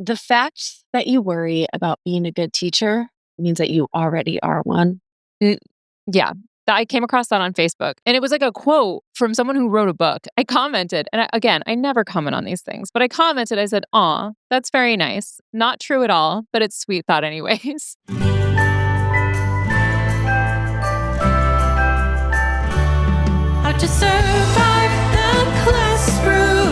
The fact that you worry about being a good teacher means that you already are one. Yeah. I came across that on Facebook, and it was like a quote from someone who wrote a book. I commented, and I never comment on these things, but I commented, I said, "Aw, that's very nice. Not true at all, but it's sweet thought anyways." How to survive the classroom.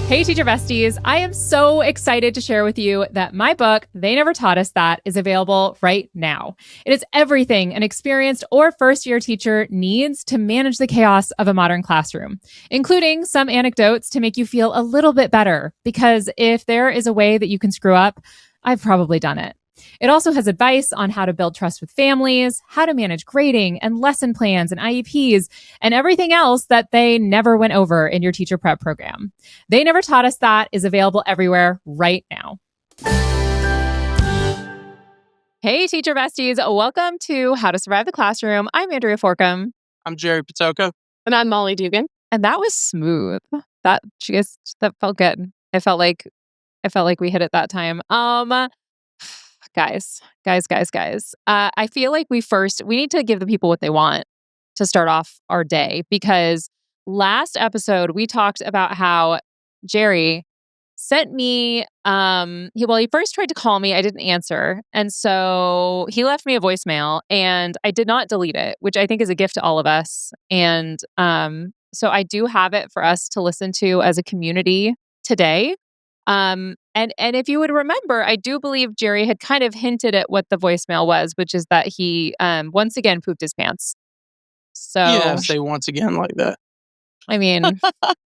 Hey, teacher besties. I am so excited to share with you that my book, They Never Taught Us That, is available right now. It is everything an experienced or first-year teacher needs to manage the chaos of a modern classroom, including some anecdotes to make you feel a little bit better, because if there is a way that you can screw up, I've probably done it. It also has advice on how to build trust with families, how to manage grading and lesson plans and IEPs, and everything else that they never went over in your teacher prep program. They Never Taught Us That is available everywhere right now. Hey, teacher besties. Welcome to How to Survive the Classroom. I'm Andrea Forkham. I'm Gerry Patoka. And I'm Molly Dugan. And that was smooth. That felt good. I felt like we hit it that time. Guys. I feel like we need to give the people what they want to start off our day, because last episode we talked about how Gerry sent me, he first tried to call me, I didn't answer. And so he left me a voicemail and I did not delete it, which I think is a gift to all of us. And so I do have it for us to listen to as a community today. And if you would remember, I do believe Gerry had kind of hinted at what the voicemail was, which is that he once again pooped his pants. So yeah, say once again like that. I mean,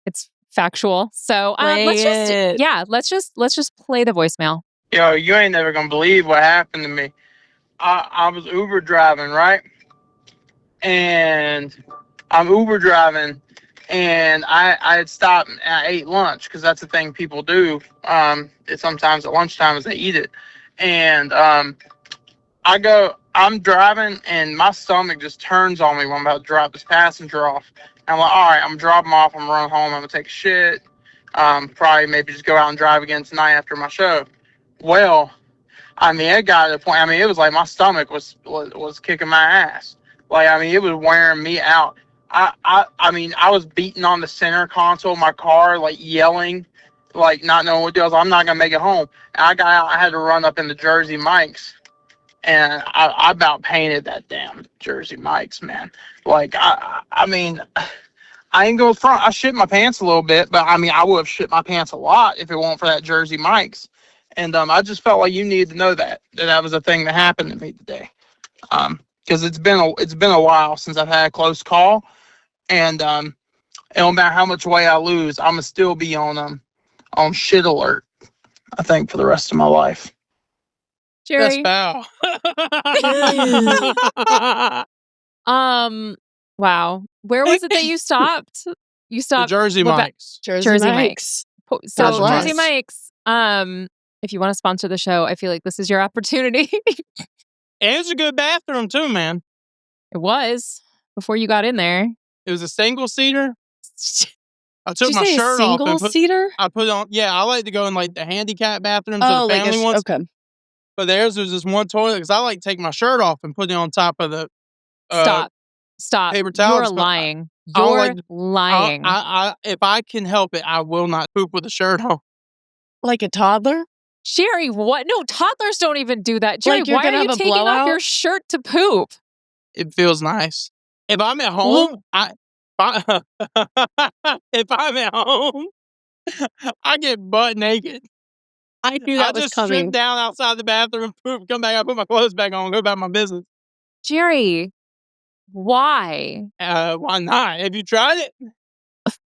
it's factual. So let's just play the voicemail. Yo, you ain't never gonna believe what happened to me. I was Uber driving, right? And I'm Uber driving. And I had stopped and I ate lunch, because that's the thing people do. Sometimes at lunchtime is they eat it. And I'm driving and my stomach just turns on me when I'm about to drop this passenger off. And I'm like, all right, I'm dropping off. I'm running home. I'm going to take a shit. Probably maybe just go out and drive again tonight after my show. Well, I mean, it got to the point. I mean, it was like my stomach was kicking my ass. Like, I mean, it was wearing me out. I mean, I was beating on the center console of my car, like yelling, like not knowing what to do. I was like, I'm not going to make it home. And I got out, I had to run up in the Jersey Mike's, and I about painted that damn Jersey Mike's, man. Like, I mean, I ain't going front. I shit my pants a little bit, but I mean, I would have shit my pants a lot if it weren't for that Jersey Mike's. And I just felt like you needed to know that was a thing that happened to me today. Because it's been a while since I've had a close call. And it don't matter how much weight I lose, I'm gonna still be on shit alert, I think, for the rest of my life. Gerry, that's foul. Wow. Where was it that you stopped? You stopped the Jersey Mike's. Jersey Mike's. So God bless. Jersey Mike's. If you want to sponsor the show, I feel like this is your opportunity. And it's a good bathroom too, man. It was before you got in there. It was a single seater. I took Did my you say shirt a off single and seater? I put on. Yeah, I like to go in like the handicap bathrooms or the family ones. Okay. But theirs was just one toilet, because I like to take my shirt off and put it on top of the Stop. paper towels. You're lying. Lying. If I can help it, I will not poop with a shirt on. Like a toddler? Gerry, what? No, toddlers don't even do that. Gerry, Like you're why gonna are you have a taking off blowout? your shirt to poop? It feels nice. If I'm at home, if I'm at home, I get butt naked. I knew that was just coming. strip down outside the bathroom, poop, come back, I put my clothes back on, go about my business. Gerry, why? Why not? Have you tried it?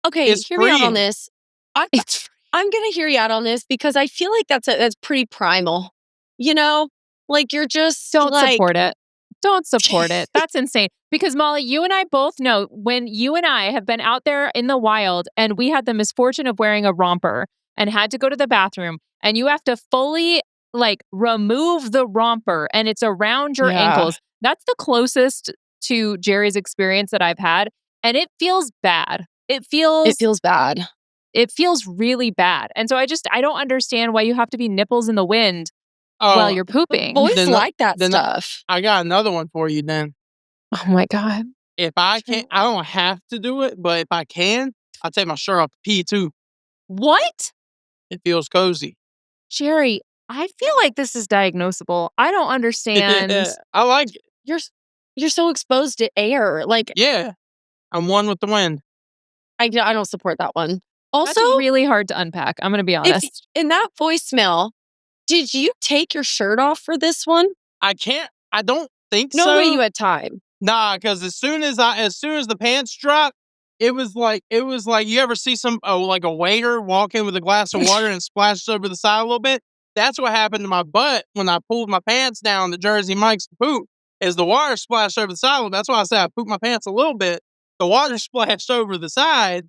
Okay, It's hear me out on freeing. this. I'm gonna hear you out on this, because I feel like that's pretty primal. You know, like you're just Don't like, support it. Don't support it. That's insane. Because Molly, you and I both know when you and I have been out there in the wild and we had the misfortune of wearing a romper and had to go to the bathroom, and you have to fully like remove the romper and it's around your ankles. That's the closest to Gerry's experience that I've had. And it feels bad. It feels bad. it feels really bad. And so I don't understand why you have to be nipples in the wind while you're pooping. Boys like that stuff. I got another one for you then. Oh my God. If I can't, I don't have to do it, but if I can, I'll take my shirt off to pee too. What? It feels cozy. Gerry, I feel like this is diagnosable. I don't understand. I like it. You're so exposed to air. Like, Yeah. I'm one with the wind. I don't support that one. Also, That's really hard to unpack. I'm going to be honest. in that voicemail, did you take your shirt off for this one? I don't think so. No way you had time. Nah, because as soon as the pants dropped, it was like you ever see like a waiter walk in with a glass of water and splashes over the side a little bit? That's what happened to my butt when I pulled my pants down to Jersey Mike's to poop. Is the water splashed over the side? That's why I said I pooped my pants a little bit. The water splashed over the side,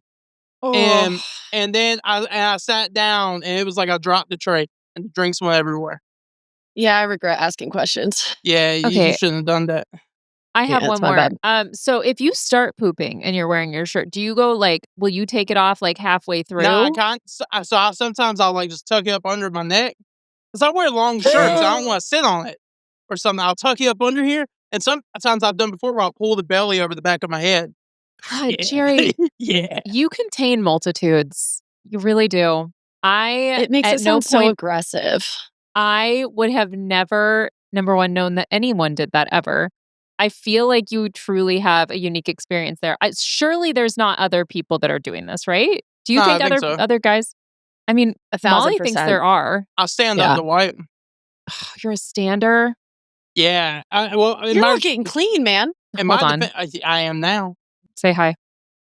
and then I sat down, and it was like I dropped the tray, and the drinks went everywhere. Yeah, I regret asking questions. Yeah, Okay. you shouldn't have done that. I have Yeah, one it's my more. So if you start pooping and you're wearing your shirt, do you go like, will you take it off like halfway through? No, sometimes I'll like just tuck it up under my neck. Because I wear long shirts. I don't want to sit on it or something. I'll tuck it up under here. And sometimes I've done before where I'll pull the belly over the back of my head. God, Gerry, Yeah. you contain multitudes. You really do. It makes at it no sound so point, aggressive. I would have never, number one, known that anyone did that ever. I feel like you truly have a unique experience there. Surely there's not other people that are doing this, right? Do you No, think I think so. other guys? I mean, 1,000%. Molly thinks there are. I'll stand up to wipe. You're a stander. Yeah. You're not getting clean, man. Hold on. I am now. Say hi.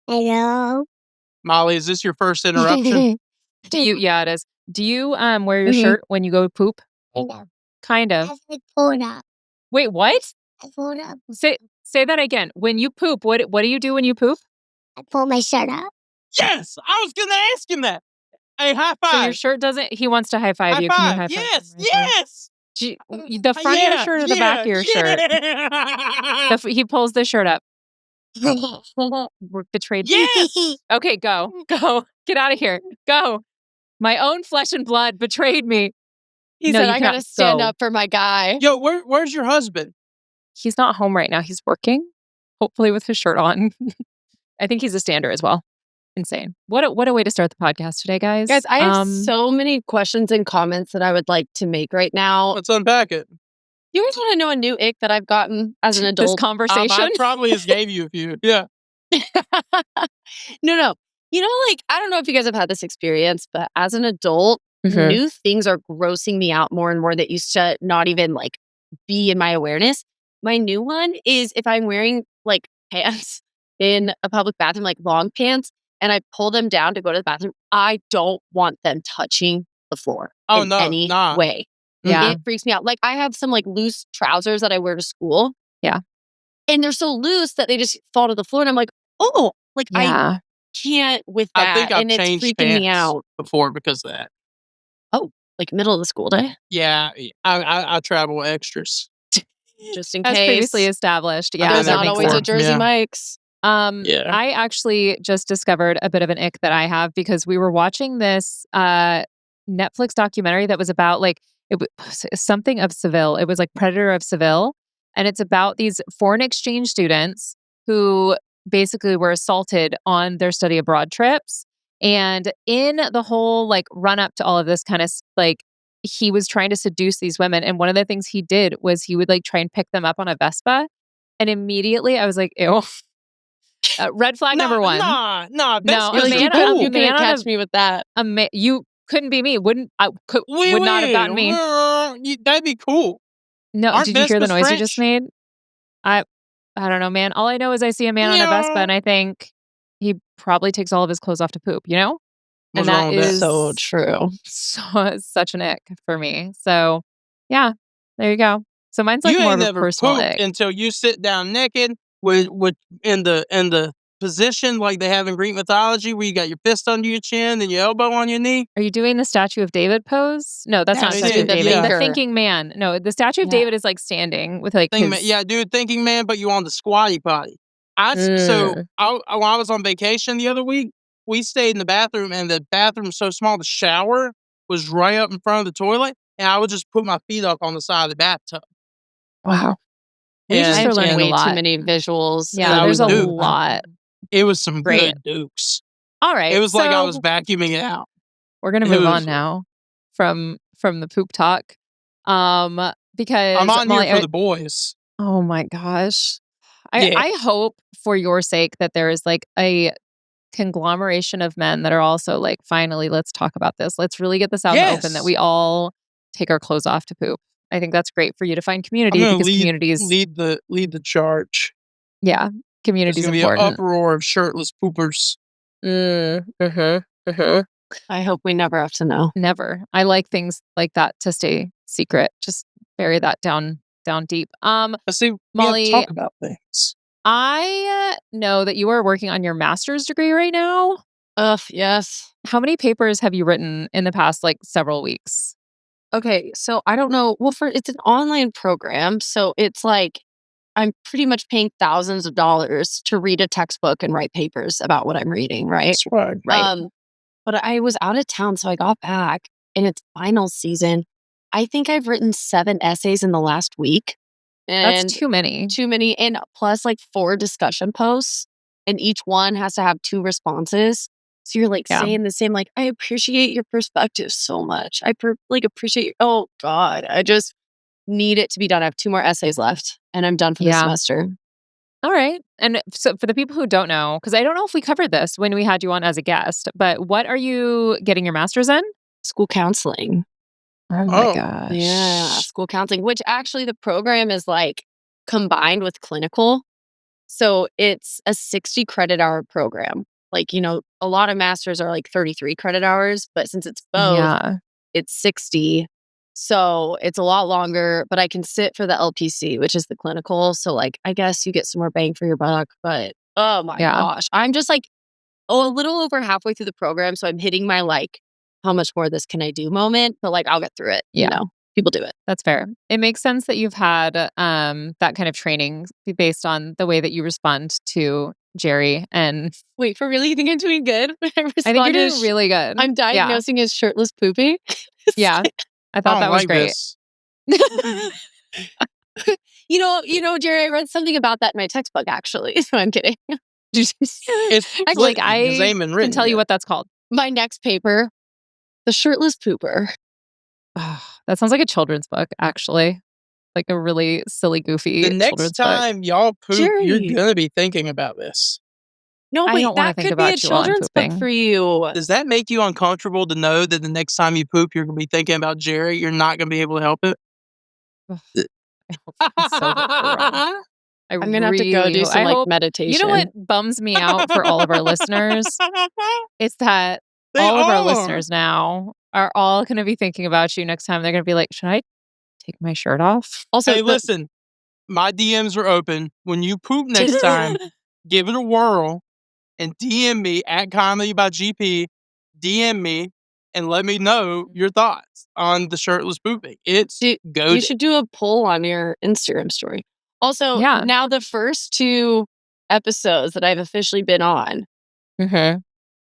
Hello. Molly, is this your first interruption? Do you? Yeah, it is. Do you wear your shirt when you go poop? Kind of. I pulled up. Wait, what? I pulled up. Say that again. When you poop, what do you do when you poop? I pulled my shirt up. Yes, I was gonna ask him that. Hey, high five. So your shirt doesn't. He wants to high five High you. five. Can you high five? Yes, him right yes. The front of your shirt or the back of your shirt? He pulls the shirt up. We're betrayed. Yes. Okay, go. Get out of here. Go. My own flesh and blood betrayed me. He No, said, you I gotta cannot stand go. up for my guy. Yo, where's your husband? He's not home right now. He's working, hopefully with his shirt on. I think he's a stander as well. Insane. What a way to start the podcast today, guys. Guys, I have so many questions and comments that I would like to make right now. Let's unpack it. You guys want to know a new ick that I've gotten as an this adult? conversation. I probably just gave you a few. Yeah. No. You know, like, I don't know if you guys have had this experience, but as an adult, new things are grossing me out more and more that used to not even like be in my awareness. My new one is if I'm wearing like pants in a public bathroom, like long pants, and I pull them down to go to the bathroom, I don't want them touching the floor in any way. Yeah. It freaks me out. Like I have some like loose trousers that I wear to school. Yeah. And they're so loose that they just fall to the floor. And I'm like, oh, like I can't with that. I think I've and it's changed freaking me out. before because of that. Oh, like middle of the school day? Yeah. I travel with extras. Just in As case. previously established. Yeah. There's that not makes always a sense. Jersey Mike's. I actually just discovered a bit of an ick that I have because we were watching this Netflix documentary that was about like it was something of Seville. It was like Predator of Seville, and it's about these foreign exchange students who basically were assaulted on their study abroad trips. And in the whole like run up to all of this kind of like he was trying to seduce these women, and one of the things he did was he would like try and pick them up on a Vespa, and immediately I was like, ew. Red flag number one. No, No, You're like, you couldn't catch me with that. You couldn't be me. Would not have gotten me. That'd be cool. No, Aren't did you hear the Vespas noise you French? just made? I don't know, man. All I know is I see a man on a Vespa, and I think he probably takes all of his clothes off to poop. You know, What's and wrong that with that? is So true. such an ick for me. So yeah, there you go. So mine's like You more ain't of a never personal pooped ick. until you sit down naked with in the position like they have in Greek mythology, where you got your fist under your chin and your elbow on your knee. Are you doing the Statue of David pose? No, that's not That's Statue it, of David. yeah. The thinking man. No, the Statue of David is like standing with like his... Thinking man, but you on the squatty potty. When I was on vacation the other week, we stayed in the bathroom, and the bathroom's so small, the shower was right up in front of the toilet, and I would just put my feet up on the side of the bathtub. Wow. We I just have are learning a way too lot. many visuals. Yeah, I there's would a do. lot. It was some Great. good dukes. All right. It was like I so was vacuuming it out. we're gonna it move was- on now from the poop talk. Because I'm on Molly, here for the boys. oh my gosh. Yeah. I hope for your sake that there is like a conglomeration of men that are also like, finally, let's talk about this. Let's really get this out in the open that we all take our clothes off to poop. I think that's great for you to find community I'm gonna because communities lead the charge. Yeah, There's community's gonna be an important. uproar of shirtless poopers. I hope we never have to know. Never. I like things like that to stay secret. Just bury that down deep. But see, Molly, we have to talk about things. I know that you are working on your master's degree right now. Yes. How many papers have you written in the past like several weeks? Okay, so I don't know. Well, it's an online program, so it's like I'm pretty much paying thousands of dollars to read a textbook and write papers about what I'm reading, right? That's right. Right. But I was out of town, so I got back and it's final season. I think I've written 7 essays in the last week. And That's too many. and plus like 4 discussion posts, and each one has to have 2 responses. So you're like Yeah. saying the same, like, I appreciate your perspective so much. I appreciate your, oh God, I just need it to be done. I have 2 more essays left and I'm done for the semester. All right. And so for the people who don't know, because I don't know if we covered this when we had you on as a guest, but what are you getting your master's in? School counseling. Oh my gosh. Yeah, school counseling, which actually the program is like combined with clinical. So it's a 60 credit hour program. Like, a lot of masters are like 33 credit hours, but since it's both, Yeah. it's 60. So it's a lot longer, but I can sit for the LPC, which is the clinical. So like, I guess you get some more bang for your buck, but oh my gosh, I'm just like, a little over halfway through the program. So I'm hitting my like, how much more of this can I do moment, but like, I'll get through it. Yeah. People do it. That's fair. It makes sense that you've had that kind of training based on the way that you respond to Gerry. And wait, for really? You think I'm doing good? I think you're doing really good. I'm diagnosing as shirtless pooping. Yeah. I thought that was great. Gerry, I read something about that in my textbook, actually. So I'm kidding. Actually, I can tell you what that's called. My next paper, The Shirtless Pooper. That sounds like a children's book, actually. Like a really silly, goofy The next children's time book. y'all poop, Gerry. you're going to be thinking about this. No, I wait, don't wanna that think could be about a you while I'm children's book pooping. for you. Does that make you uncomfortable to know that the next time you poop, you're going to be thinking about Gerry? You're not going to be able to help it? I'm so hope you're wrong. I'm going to have to go do some meditation. You know what bums me out for all of our listeners? It's that all of our listeners now are all going to be thinking about you next time. They're going to be like, should I take my shirt off? Also, Hey, listen, my DMs are open. When you poop next time, give it a whirl and DM me at Comedy by GP. DM me and let me know your thoughts on the shirtless pooping. It's goated. You should do a poll on your Instagram story. Also, now the first 2 episodes that I've officially been on,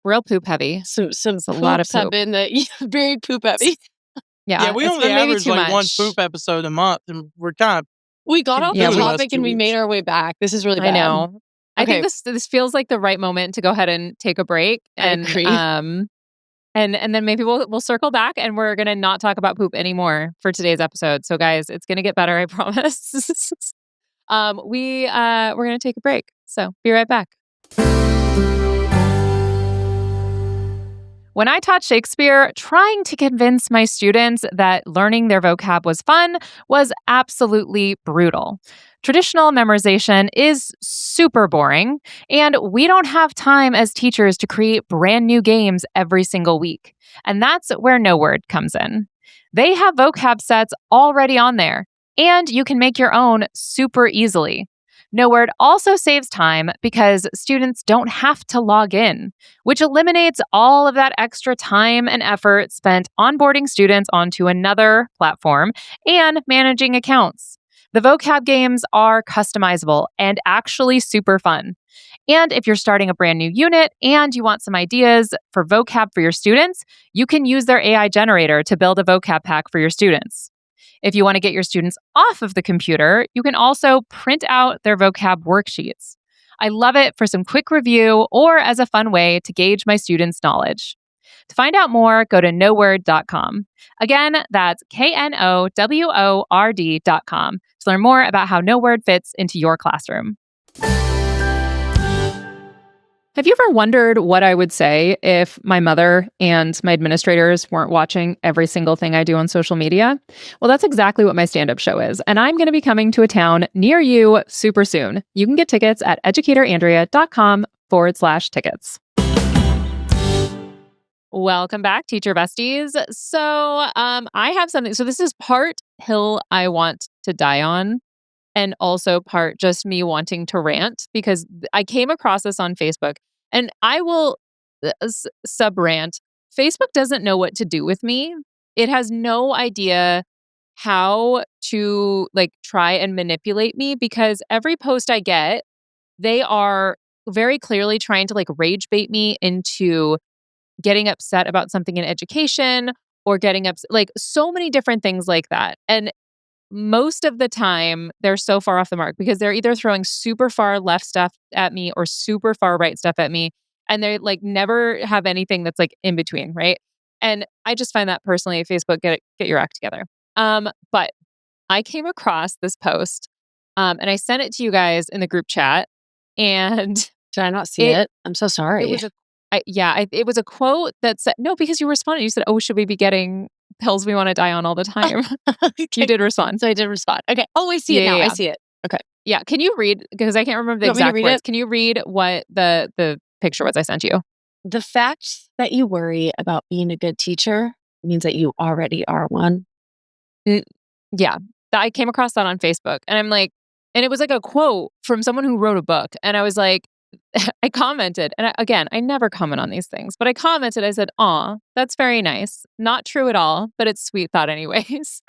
real poop heavy. some a lot of poops have poop. been very poop heavy. Yeah, we it's only been maybe average too like 1 much. poop episode a month, and we're kind of We got off Yeah, the we- topic and we made our way back. This is really bad. I know. I Okay. think this feels like the right moment to go ahead and take a break. And agree. and then maybe we'll circle back and we're gonna not talk about poop anymore for today's episode. So guys, it's gonna get better, I promise. We're gonna take a break. So be right back. When I taught Shakespeare, trying to convince my students that learning their vocab was fun was absolutely brutal. Traditional memorization is super boring, and we don't have time as teachers to create brand new games every single week. And that's where Knoword comes in. They have vocab sets already on there, and you can make your own super easily. Knoword also saves time because students don't have to log in, which eliminates all of that extra time and effort spent onboarding students onto another platform and managing accounts. The vocab games are customizable and actually super fun. And if you're starting a brand new unit and you want some ideas for vocab for your students, you can use their AI generator to build a vocab pack for your students. If you want to get your students off of the computer, you can also print out their vocab worksheets. I love it for some quick review or as a fun way to gauge my students' knowledge. To find out more, go to knoword.com. Again, that's knoword.com to learn more about how Knoword fits into your classroom. Have you ever wondered what I would say if my mother and my administrators weren't watching every single thing I do on social media? Well, that's exactly what my stand-up show is, and I'm going to be coming to a town near you super soon. You can get tickets at educatorandrea.com/tickets. Welcome back, teacher besties. So I have something. So this is part hill I want to die on, and also part just me wanting to rant because I came across this on Facebook, and I will sub-rant. Facebook doesn't know what to do with me. It has no idea how to try and manipulate me because every post I get, they are very clearly trying to rage bait me into getting upset about something in education or getting upset, so many different things like that. And most of the time, they're so far off the mark because they're either throwing super far left stuff at me or super far right stuff at me. And they never have anything that's in between, right? And I just find that personally, Facebook, get your act together. But I came across this post and I sent it to you guys in the group chat. And did I not see it? I'm so sorry. It was it was a quote that said, no, because you responded. You said, oh, should we be getting pills we want to die on all the time? Okay. You did respond. So I did respond. Okay. Oh, I see it now. I see it. Okay. Yeah. Can you read? Because I can't remember the exact words. Can you read what the picture was I sent you? The fact that you worry about being a good teacher means that you already are one. Yeah. I came across that on Facebook and I'm like, and it was a quote from someone who wrote a book. And I was like, I commented, and I never comment on these things, but I commented, I said, aw, that's very nice. Not true at all, but it's sweet thought anyways.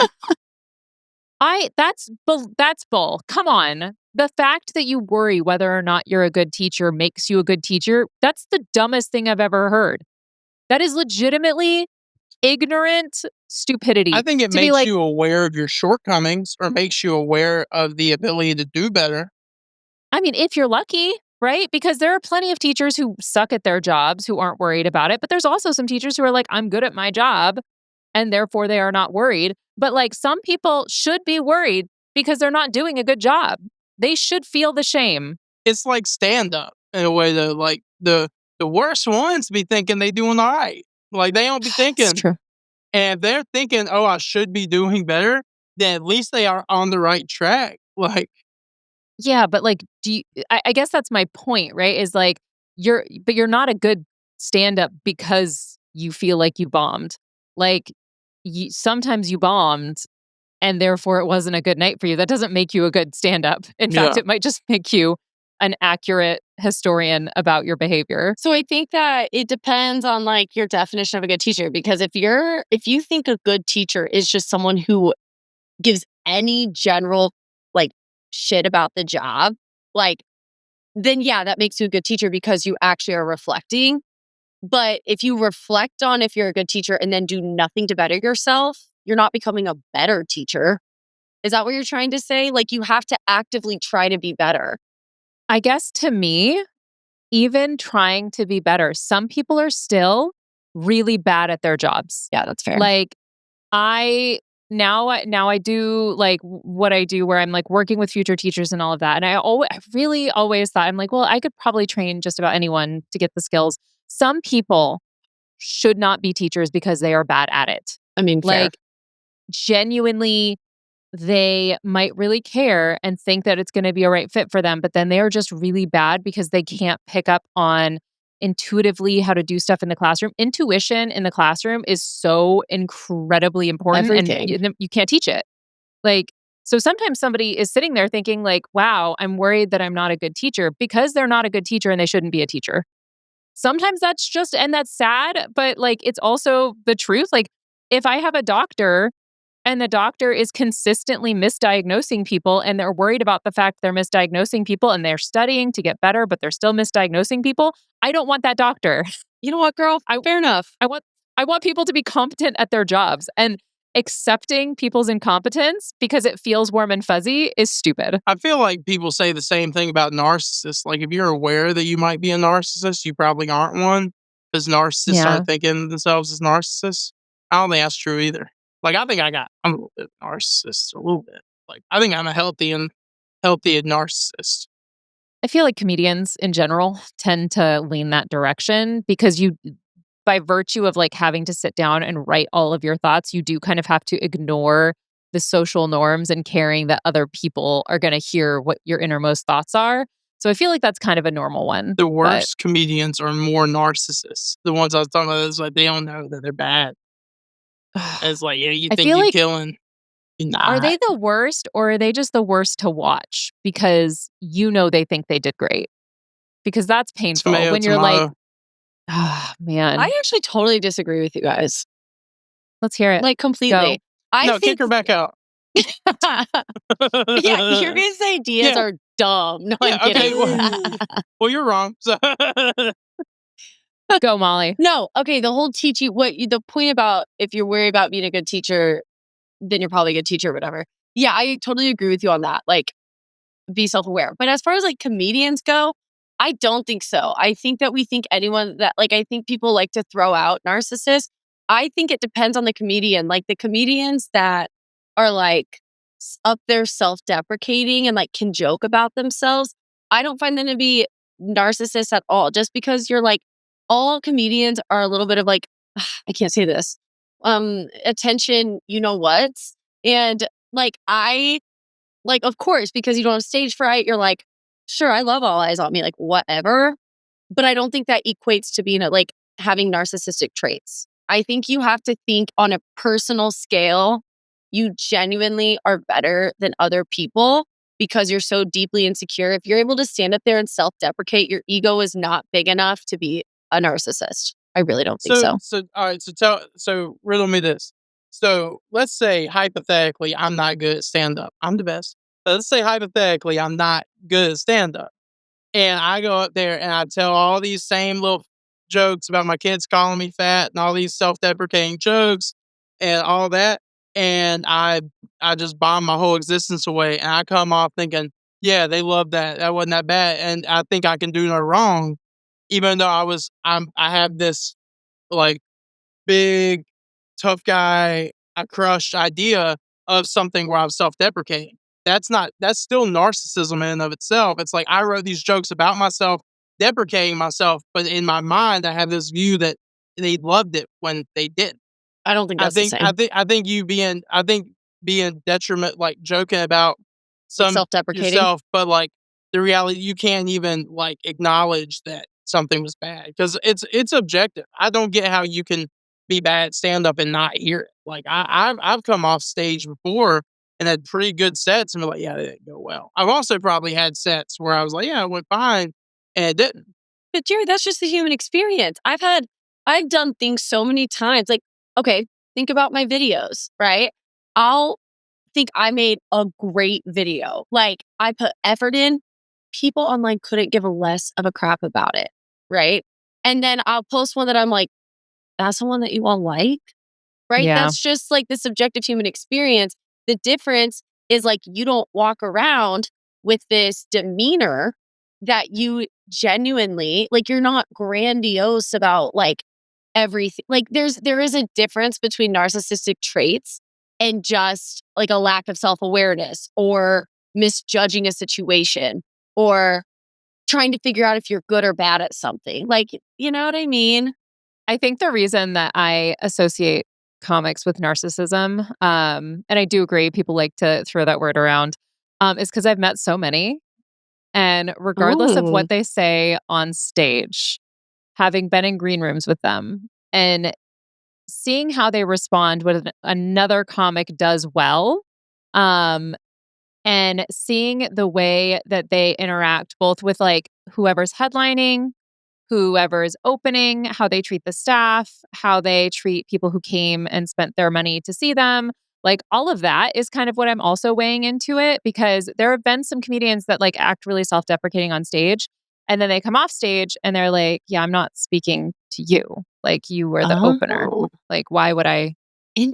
That's bull. Come on. The fact that you worry whether or not you're a good teacher makes you a good teacher, that's the dumbest thing I've ever heard. That is legitimately ignorant stupidity. I think it makes you aware of your shortcomings or makes you aware of the ability to do better. I mean, if you're lucky, right? Because there are plenty of teachers who suck at their jobs who aren't worried about it. But there's also some teachers who are like, I'm good at my job and therefore they are not worried. But some people should be worried because they're not doing a good job. They should feel the shame. It's like stand up in a way that the worst ones be thinking they doing all right. They don't be thinking. It's true. And if they're thinking, oh, I should be doing better, then at least they are on the right track. Yeah, but I guess that's my point, right? Is you're not a good stand-up because you feel like you bombed. Sometimes you bombed and therefore it wasn't a good night for you. That doesn't make you a good stand-up. In fact, it might just make you an accurate historian about your behavior. So I think that it depends on your definition of a good teacher, because if you think a good teacher is just someone who gives any general shit about the job, then yeah, that makes you a good teacher because you actually are reflecting. But if you reflect on if you're a good teacher and then do nothing to better yourself, you're not becoming a better teacher. Is that what you're trying to say? You have to actively try to be better. I guess to me, even trying to be better, some people are still really bad at their jobs. Yeah, that's fair. Now I do what I do where I'm working with future teachers and all of that. And I really always thought, I'm well, I could probably train just about anyone to get the skills. Some people should not be teachers because they are bad at it. I mean, fair. Genuinely, they might really care and think that it's going to be a right fit for them, but then they are just really bad because they can't pick up on intuitively how to do stuff in the classroom. Intuition in the classroom is so incredibly important. Everything. And you can't teach it. So sometimes somebody is sitting there thinking wow, I'm worried that I'm not a good teacher because they're not a good teacher and they shouldn't be a teacher. Sometimes and that's sad, but it's also the truth. If I have a doctor and the doctor is consistently misdiagnosing people, and they're worried about the fact they're misdiagnosing people, and they're studying to get better, but they're still misdiagnosing people, I don't want that doctor. You know what, girl? Fair enough. I want people to be competent at their jobs, and accepting people's incompetence because it feels warm and fuzzy is stupid. I feel like people say the same thing about narcissists. Like, if you're aware that you might be a narcissist, you probably aren't one, because narcissists aren't thinking of themselves as narcissists. I don't think that's true either. Like, I think I'm a little bit narcissist, a little bit. Like, I think I'm a healthy narcissist. I feel like comedians in general tend to lean that direction because you, by virtue of like having to sit down and write all of your thoughts, you do kind of have to ignore the social norms and caring that other people are going to hear what your innermost thoughts are. So I feel like that's kind of a normal one. The worst comedians are more narcissists. The ones I was talking about, is like they don't know that they're bad. It's like, yeah, you think you're killing. You're not. Are they the worst, or are they just the worst to watch because you know they think they did great? Because that's painful when you're like, oh, man. I actually totally disagree with you guys. Let's hear it. Like, completely. Kick her back out. Yeah, your guys' ideas are dumb. No, I'm kidding. Okay, well, you're wrong. So go, Molly. No, okay. The whole teaching, the point about if you're worried about being a good teacher, then you're probably a good teacher or whatever. Yeah, I totally agree with you on that. Like, be self-aware. But as far as like comedians go, I don't think so. I think that we think anyone that, like, I think people like to throw out narcissists. I think it depends on the comedian. Like, the comedians that are like up there self-deprecating and like can joke about themselves, I don't find them to be narcissists at all. Just because you're like, all comedians are a little bit of like, I can't say this, attention, you know what? And like, of course, because you don't have stage fright, you're like, sure, I love all eyes on me, like, whatever. But I don't think that equates to being like having narcissistic traits. I think you have to think on a personal scale, you genuinely are better than other people because you're so deeply insecure. If you're able to stand up there and self-deprecate, your ego is not big enough to be a narcissist. I really don't think so. So all right, so riddle me this. So let's say hypothetically I'm not good at stand-up. I'm the best. But let's say hypothetically I'm not good at stand-up. And I go up there and I tell all these same little jokes about my kids calling me fat and all these self-deprecating jokes and all that. And I just bomb my whole existence away. And I come off thinking, yeah, they love that. That wasn't that bad. And I think I can do no wrong. Even though I have this like big tough guy, I crushed idea of something where I was self-deprecating. That's still narcissism in and of itself. It's like I wrote these jokes about myself, deprecating myself, but in my mind, I have this view that they loved it when they didn't. I don't think that's the same. I think being detriment, like joking about some self-deprecating yourself, but like the reality, you can't even like acknowledge that something was bad because it's objective. I don't get how you can be bad at stand up and not hear it. Like I've come off stage before and had pretty good sets and be like, yeah, it didn't go well. I've also probably had sets where I was like, yeah, it went fine, and it didn't. But Gerry, that's just the human experience. I've done things so many times. Like, okay, think about my videos, right? I'll think I made a great video. Like, I put effort in. People online couldn't give a less of a crap about it, right? And then I'll post one that I'm like, that's the one that you all like, right? Yeah. That's just like the subjective human experience. The difference is like you don't walk around with this demeanor that you genuinely, like, you're not grandiose about like everything. Like, there is a difference between narcissistic traits and just like a lack of self-awareness or misjudging a situation or trying to figure out if you're good or bad at something. Like, you know what I mean? I think the reason that I associate comics with narcissism, and I do agree, people like to throw that word around, is because I've met so many. And regardless of what they say on stage, having been in green rooms with them and seeing how they respond when another comic does well, and seeing the way that they interact both with like whoever's headlining, whoever's opening, how they treat the staff, how they treat people who came and spent their money to see them, Like all of that is kind of what I'm also weighing into it, because there have been some comedians that like act really self-deprecating on stage, and then they come off stage and they're like, yeah, I'm not speaking to you. Like you were the opener. Oh, Like why would I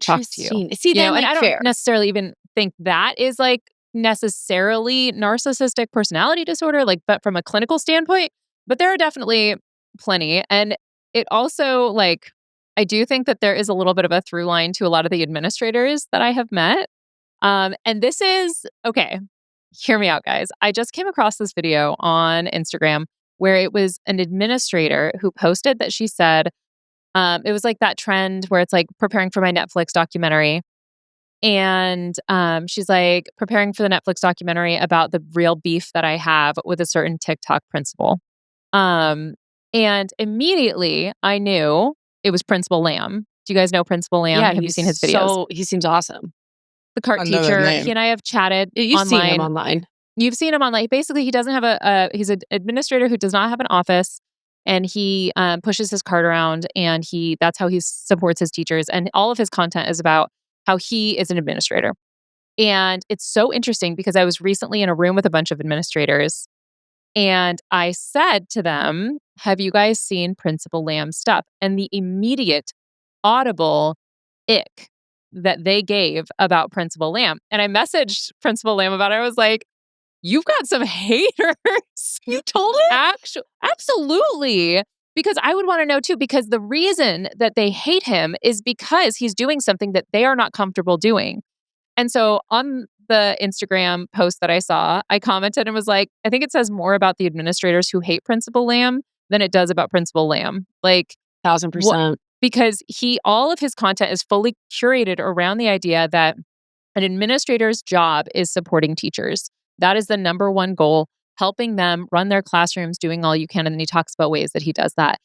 talk to you? interesting. See, then And I like don't fair. necessarily even think that is like necessarily narcissistic personality disorder, like, but from a clinical standpoint, but there are definitely plenty. And it also like, I do think that there is a little bit of a through line to a lot of the administrators that I have met. And this is okay. Hear me out, guys. I just came across this video on Instagram where it was an administrator who posted that she said, it was like that trend where it's like preparing for my Netflix documentary. And she's like preparing for the Netflix documentary about the real beef that I have with a certain TikTok principal. And immediately I knew it was Principal Lamb. Do you guys know Principal Lamb? Yeah, Have you seen his videos? he seems awesome. The cart I know that teacher. name. He and I have chatted Yeah, you've seen him online. online. You've seen him online. Basically, he doesn't have he's an administrator who does not have an office, and he pushes his cart around, and that's how he supports his teachers. And all of his content is about how he is an administrator. And it's so interesting because I was recently in a room with a bunch of administrators, and I said to them, have you guys seen Principal Lamb's stuff? And the immediate audible ick that they gave about Principal Lamb. And I messaged Principal Lamb about it. I was like, you've got some haters. You told it? Absolutely. Because I would want to know too, because the reason that they hate him is because he's doing something that they are not comfortable doing. And so on the Instagram post that I saw, I commented and was like, I think it says more about the administrators who hate Principal Lamb than it does about Principal Lamb. Like, 1,000%. because all of his content is fully curated around the idea that an administrator's job is supporting teachers. That is the number one goal, helping them run their classrooms, doing all you can. And then he talks about ways that he does that.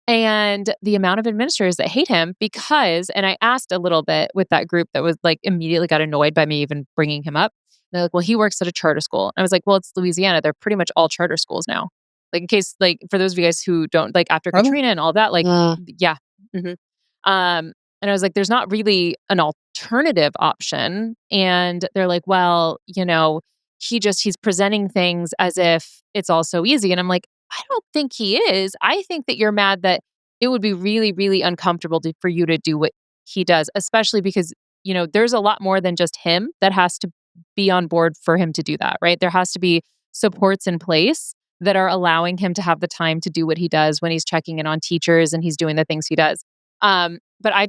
And the amount of administrators that hate him because, and I asked a little bit with that group that was like immediately got annoyed by me even bringing him up. They're like, well, he works at a charter school. And I was like, well, it's Louisiana. They're pretty much all charter schools now. Like in case, like for those of you guys who don't, like after Are they? Katrina and all that, like, yeah. Mhm. And I was like, there's not really an alternative option. And they're like, well, he's presenting things as if it's all so easy. And I'm like, I don't think he is. I think that you're mad that it would be really, really uncomfortable for you to do what he does, especially because, there's a lot more than just him that has to be on board for him to do that, right? There has to be supports in place that are allowing him to have the time to do what he does when he's checking in on teachers and he's doing the things he does. But I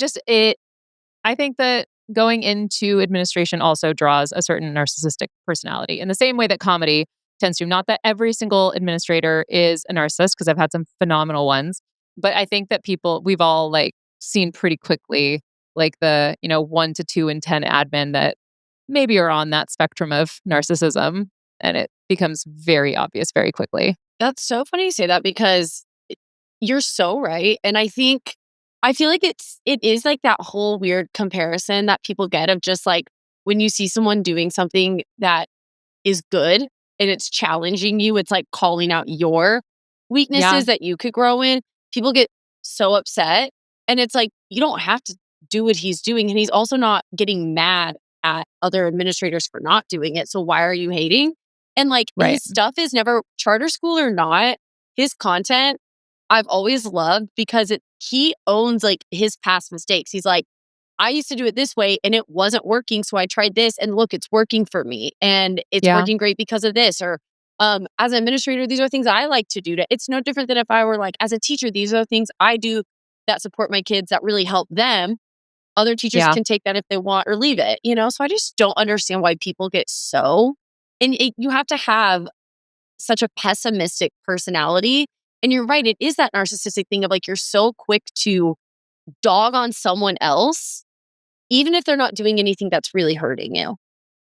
think that going into administration also draws a certain narcissistic personality in the same way that comedy tends to. Not that every single administrator is a narcissist, because I've had some phenomenal ones, but I think that we've all like seen pretty quickly, like the, 1 to 2 in 10 admin that maybe are on that spectrum of narcissism, and it becomes very obvious very quickly. That's so funny you say that because you're so right. And I feel like it is like that whole weird comparison that people get of just like when you see someone doing something that is good and it's challenging you, it's like calling out your weaknesses that you could grow in. People get so upset. And it's like, you don't have to do what he's doing. And he's also not getting mad at other administrators for not doing it. So why are you hating? And like his stuff is never charter school or not. His content I've always loved because he owns like his past mistakes. He's like, I used to do it this way and it wasn't working. So I tried this and look, it's working for me. And it's working great because of this. Or as an administrator, these are things I like to do. It's no different than if I were like, as a teacher, these are things I do that support my kids that really help them. Other teachers can take that if they want or leave it, So I just don't understand why people get you have to have such a pessimistic personality. And you're right, it is that narcissistic thing of like, you're so quick to dog on someone else, even if they're not doing anything that's really hurting you,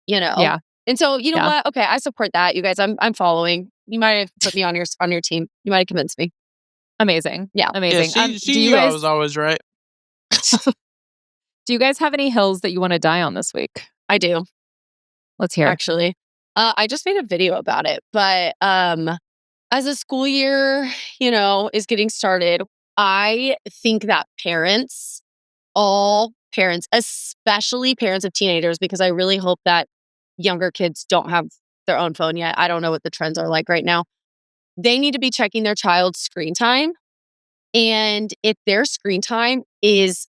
Yeah. And so, you know what? Okay, I support that. You guys, I'm following. You might have put me on your team. You might have convinced me. Amazing. Yeah. Amazing. Yeah, she knew I was always right. Do you guys have any hills that you want to die on this week? I do. Let's hear. Actually, I just made a video about it, but as a school year, is getting started, I think that parents all parents, especially parents of teenagers, because I really hope that younger kids don't have their own phone yet. I don't know what the trends are like right now. They need to be checking their child's screen time. And if their screen time is,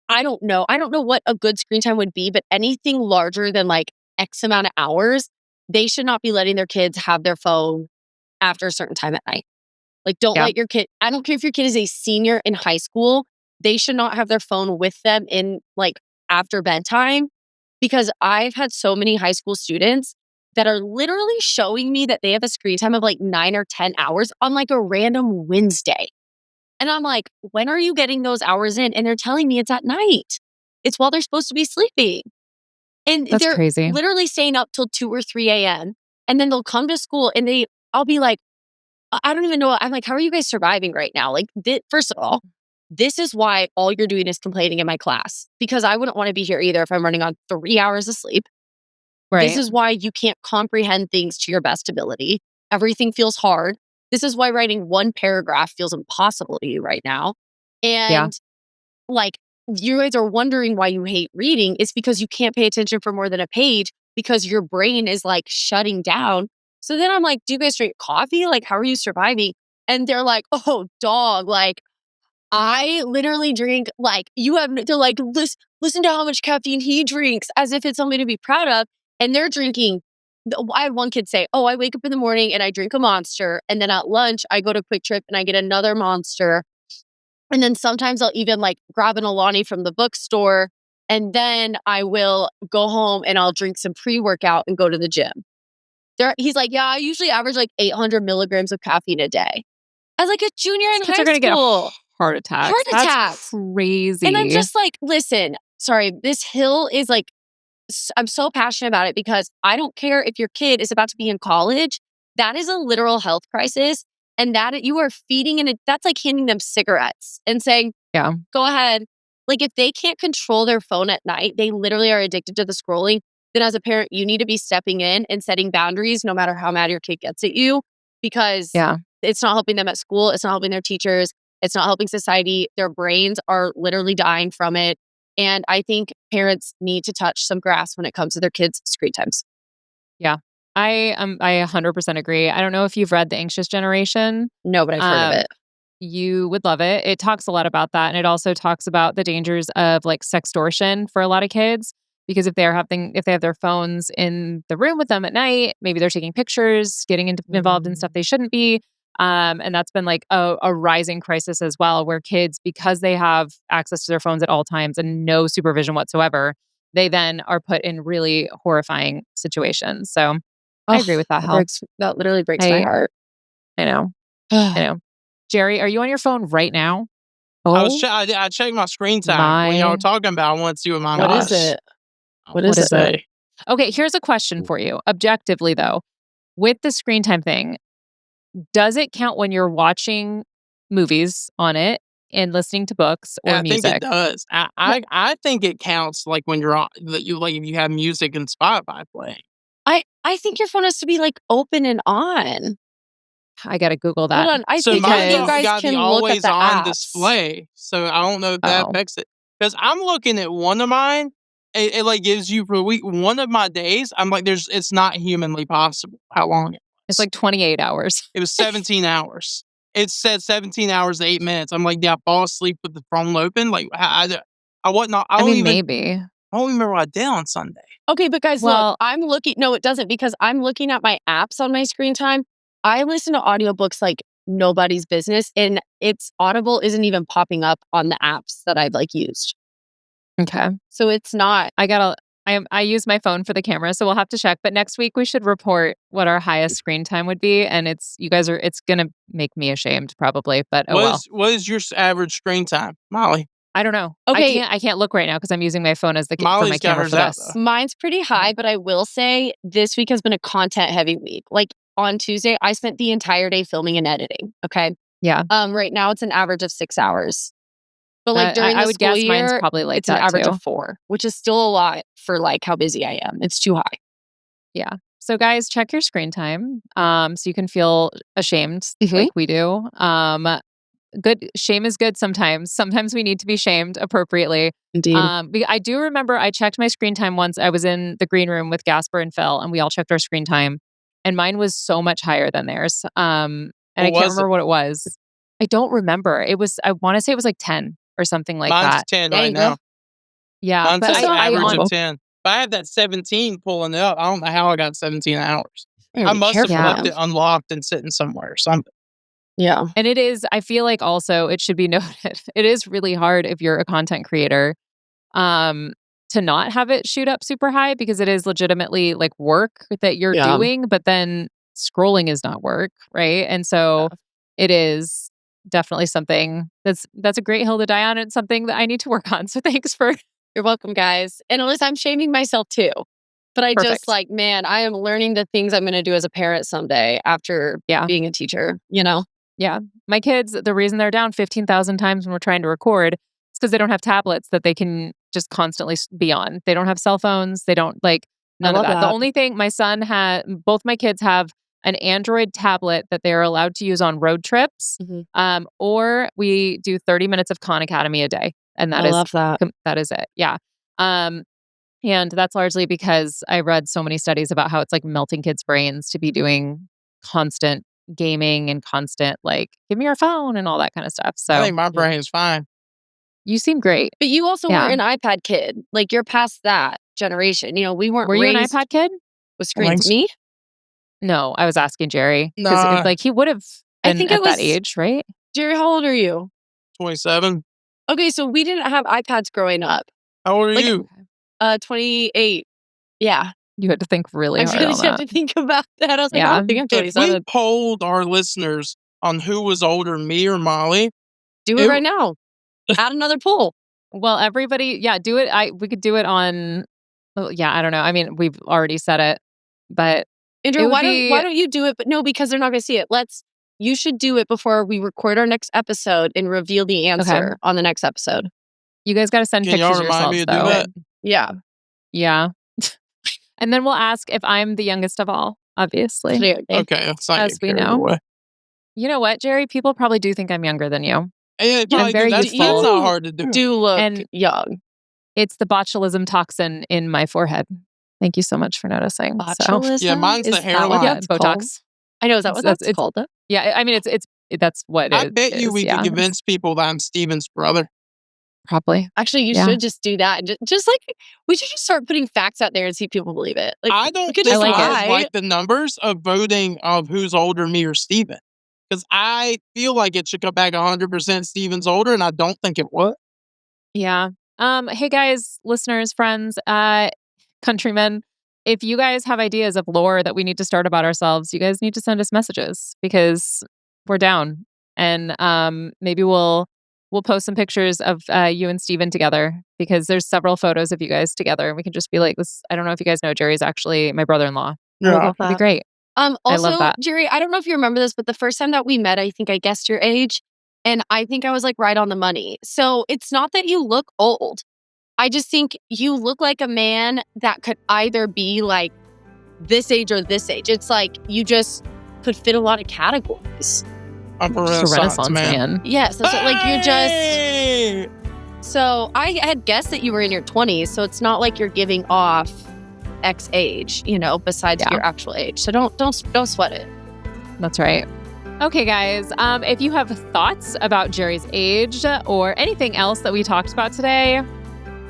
I don't know what a good screen time would be, but anything larger than like X amount of hours, they should not be letting their kids have their phone after a certain time at night. Like, don't Yeah. let your kid, I don't care if your kid is a senior in high school, they should not have their phone with them in like after bedtime, because I've had so many high school students that are literally showing me that they have a screen time of like 9 or 10 hours on like a random Wednesday. And I'm like, when are you getting those hours in? And they're telling me it's at night. It's while they're supposed to be sleeping. And That's they're crazy. literally staying up till 2 or 3 a.m. And then they'll come to school and I'll be like, I don't even know. I'm like, how are you guys surviving right now? Like, first of all, this is why all you're doing is complaining in my class, because I wouldn't want to be here either if I'm running on 3 hours of sleep. Right. This is why you can't comprehend things to your best ability. Everything feels hard. This is why writing one paragraph feels impossible to you right now. And like, you guys are wondering why you hate reading. It's because you can't pay attention for more than a page because your brain is like shutting down. So then I'm like, do you guys drink coffee? Like, how are you surviving? And they're like, oh, dog, like, I literally drink, like, they're like, listen to how much caffeine he drinks, as if it's something to be proud of. And they're drinking. I had one kid say, oh, I wake up in the morning and I drink a Monster. And then at lunch, I go to Quick Trip and I get another Monster. And then sometimes I'll even like grab an Alani from the bookstore. And then I will go home and I'll drink some pre-workout and go to the gym. He's like, yeah, I usually average like 800 milligrams of caffeine a day. As like a junior in Kids high are going to get school. heart attacks. Heart That's attacks. crazy. And I'm just like, listen, sorry, this hill is like, I'm so passionate about it because I don't care if your kid is about to be in college. That is a literal health crisis. And that you are feeding, and that's like handing them cigarettes and saying, yeah, go ahead. Like, if they can't control their phone at night, they literally are addicted to the scrolling. Then as a parent, you need to be stepping in and setting boundaries no matter how mad your kid gets at you, because it's not helping them at school. It's not helping their teachers. It's not helping society. Their brains are literally dying from it. And I think parents need to touch some grass when it comes to their kids' screen times. Yeah. I 100% agree. I don't know if you've read The Anxious Generation. No, but I've heard of it. You would love it. It talks a lot about that. And it also talks about the dangers of like sextortion for a lot of kids. Because if they have their phones in the room with them at night, maybe they're taking pictures, getting involved in stuff they shouldn't be. And that's been like a rising crisis as well, where kids, because they have access to their phones at all times and no supervision whatsoever, they then are put in really horrifying situations. So I agree with that, Hal. That literally breaks my heart. I know. I know. Jerry, are you on your phone right now? I checked my screen time when y'all were talking about. I want to see what mine was. What is it? What is it? Okay, here's a question for you. Objectively, though, with the screen time thing, does it count when you're watching movies on it and listening to books or music? I think it does. I think it counts like when you're on, if you have music and Spotify playing. I think your phone has to be like open and on. I gotta Google that. Hold on, I So think mine you guys got can the look at always the on apps. display. So I don't know if that affects it, because I'm looking at one of mine. It like gives you for week one of my days. I'm like, it's not humanly possible how long it was. It's like 28 hours. It was 17 hours. It said 17 hours, 8 minutes. I'm like, did I fall asleep with the phone open? Like, I wasn't. Maybe. I don't remember what I did on Sunday. Okay, but guys, look, I'm looking. No, it doesn't, because I'm looking at my apps on my screen time. I listen to audiobooks like nobody's business, and Audible isn't even popping up on the apps that I've like used. Okay. So it's not. I use my phone for the camera, so we'll have to check. But next week we should report what our highest screen time would be, and it's gonna make me ashamed probably. But what is your average screen time, Molly? I don't know. Okay, I can't look right now because I'm using my phone as for my camera for this. Mine's pretty high, but I will say this week has been a content heavy week. Like on Tuesday, I spent the entire day filming and editing. Okay. Yeah. Right now it's an average of 6 hours. But like during the I would school guess year, mine's probably like it's an average too. of 4, which is still a lot for like how busy I am. It's too high. Yeah. So guys, check your screen time so you can feel ashamed like we do. shame is good sometimes. Sometimes we need to be shamed appropriately. Indeed. I do remember I checked my screen time once. I was in the green room with Gasper and Phil, and we all checked our screen time, and mine was so much higher than theirs. And I can't remember what it was. I don't remember. I want to say it was like 10 or something like Mine's that. 10 right now. Yeah. Mine's but an average I of 10. But I had that 17 pulling it up. I don't know how I got 17 hours. I must have left it unlocked and sitting somewhere or something. Yeah. And it is, I feel like also it should be noted, it is really hard if you're a content creator to not have it shoot up super high, because it is legitimately like work that you're doing, but then scrolling is not work, right? And so it is definitely something that's a great hill to die on. It's something that I need to work on. So thanks for... You're welcome, guys. And Alyssa, I'm shaming myself too. But I just man, I am learning the things I'm going to do as a parent someday after being a teacher, Yeah. My kids, the reason they're down 15,000 times when we're trying to record is because they don't have tablets that they can just constantly be on. They don't have cell phones. They don't none of that. The only thing both my kids have an Android tablet that they're allowed to use on road trips. Or we do 30 minutes of Khan Academy a day. And that is it. Yeah. And that's largely because I read so many studies about how it's like melting kids' brains to be doing constant gaming and constant give me your phone and all that kind of stuff. So I think my brain's fine. You seem great. But you also were an iPad kid. Like, you're past that generation. We weren't Were you an iPad kid? With screens. Me? No, I was asking Jerry. Because he would have been at that age, right? Jerry, how old are you? 27. Okay, so we didn't have iPads growing up. How old are you? 28. Yeah. You had to think really hard on that. I had to think about that. I was like, I don't think I'm 27. If we polled our listeners on who was older, me or Molly. Do it right now. Add another poll. Well, everybody, do it. We could do it on, I don't know. I mean, we've already said it, but Andrea, why don't you do it? But no, because they're not going to see it. You should do it before we record our next episode and reveal the answer on the next episode. You guys got to send pictures of yourselves, though. Do that? Yeah. Yeah. And then we'll ask if I'm the youngest of all, obviously. Okay. That's not as we know. Away. You know what, Jerry? People probably do think I'm younger than you. Yeah, that's not hard to do. Do look young. It's the botulism toxin in my forehead. Thank you so much for noticing. Botulism? Yeah, mine's the hairline. Yeah, Botox. Called? I know. Is that what that's called? Yeah, I mean, that's what it is. I bet you we could convince people that I'm Steven's brother. Probably. Actually, you should just do that. Just we should just start putting facts out there and see if people believe it. I don't think I like the numbers of voting of who's older, me or Steven. Because I feel like it should come back 100% Steven's older, and I don't think it would. Yeah. Hey guys, listeners, friends, countrymen, if you guys have ideas of lore that we need to start about ourselves, you guys need to send us messages because we're down. And maybe we'll post some pictures of you and Steven together because there's several photos of you guys together, and we can just be like, this. I don't know if you guys know, Jerry's actually my brother-in-law. Yeah. That'd be great. Also, I love that. Gerry, I don't know if you remember this, but the first time that we met, I think I guessed your age, and I think I was right on the money. So it's not that you look old. I just think you look like a man that could either be this age or this age. It's you just could fit a lot of categories. I'm a Renaissance man. Yes. So you're just... So I had guessed that you were in your 20s, so it's not like you're giving off X age, besides your actual age. So don't sweat it. That's right. Okay, guys. If you have thoughts about Gerry's age or anything else that we talked about today,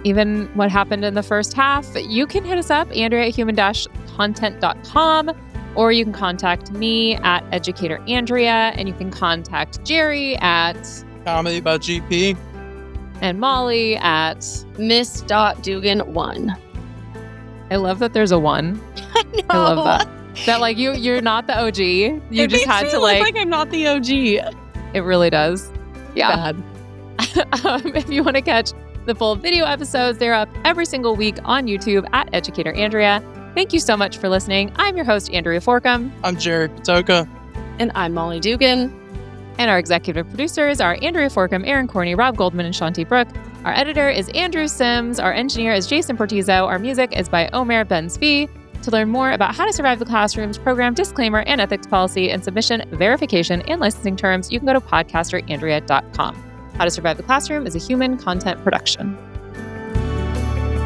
even what happened in the first half, you can hit us up, Andrea at human-content.com, or you can contact me at Educator Andrea, and you can contact Gerry at Comedy by GP, and Molly at Miss.Dugan1. I love that there's a 1. I know. I love that. That you're not the OG. You just had to look I'm not the OG. It really does. Yeah. Bad. If you want to catch the full video episodes, they're up every single week on YouTube at Educator Andrea. Thank you so much for listening. I'm your host, Andrea Forkham. I'm Gerry Patoka. And I'm Molly Dugan. And our executive producers are Andrea Forkham, Aaron Corney, Rob Goldman, and Shanti Brooke. Our editor is Andrew Sims. Our engineer is Jason Portizo. Our music is by Omer Ben Zvi. To learn more about How to Survive the Classroom's program disclaimer and ethics policy and submission verification and licensing terms, you can go to podcasterandrea.com. How to Survive the Classroom is a human content production.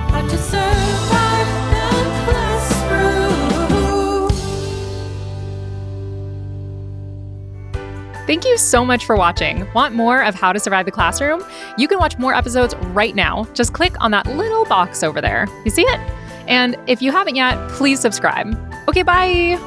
How to survive the classroom. Thank you so much for watching. Want more of How to Survive the Classroom? You can watch more episodes right now. Just click on that little box over there. You see it? And if you haven't yet, please subscribe. Okay, bye.